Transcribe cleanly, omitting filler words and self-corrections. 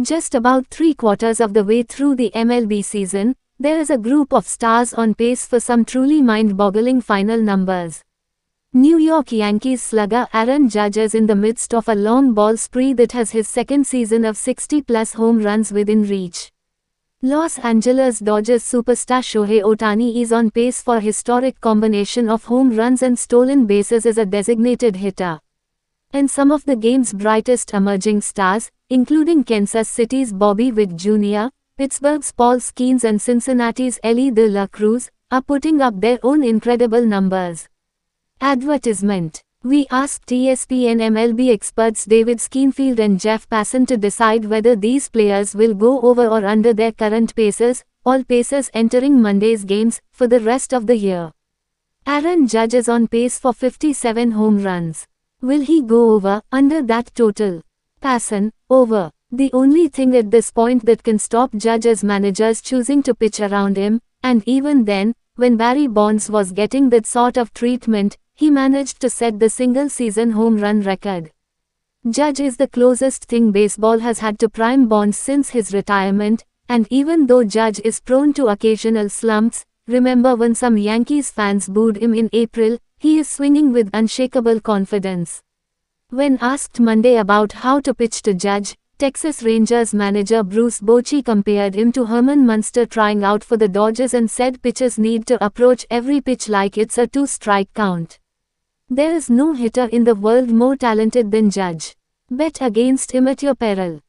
Just about 3/4 of the way through the MLB season, there is a group of stars on pace for some truly mind-boggling final numbers. New York Yankees slugger Aaron Judge is in the midst of a long ball spree that has his second season of 60-plus home runs within reach. Los Angeles Dodgers superstar Shohei Ohtani is on pace for a historic combination of home runs and stolen bases as a designated hitter. And some of the game's brightest emerging stars, including Kansas City's Bobby Witt Jr., Pittsburgh's Paul Skeens and Cincinnati's Elly De La Cruz, are putting up their own incredible numbers. Advertisement. We asked ESPN MLB experts David Schoenfield and Jeff Passan to decide whether these players will go over or under their current paces, all paces entering Monday's games, for the rest of the year. Aaron Judge is on pace for 57 home runs. Will he go over, under that total? Passan, over. The only thing at this point that can stop Judge is managers choosing to pitch around him, and even then, when Barry Bonds was getting that sort of treatment, he managed to set the single-season home run record. Judge is the closest thing baseball has had to prime Bonds since his retirement, and even though Judge is prone to occasional slumps, remember when some Yankees fans booed him in April, he is swinging with unshakable confidence. When asked Monday about how to pitch to Judge, Texas Rangers manager Bruce Bochy compared him to Herman Munster trying out for the Dodgers and said pitchers need to approach every pitch like it's a two-strike count. There is no hitter in the world more talented than Judge. Bet against him at your peril.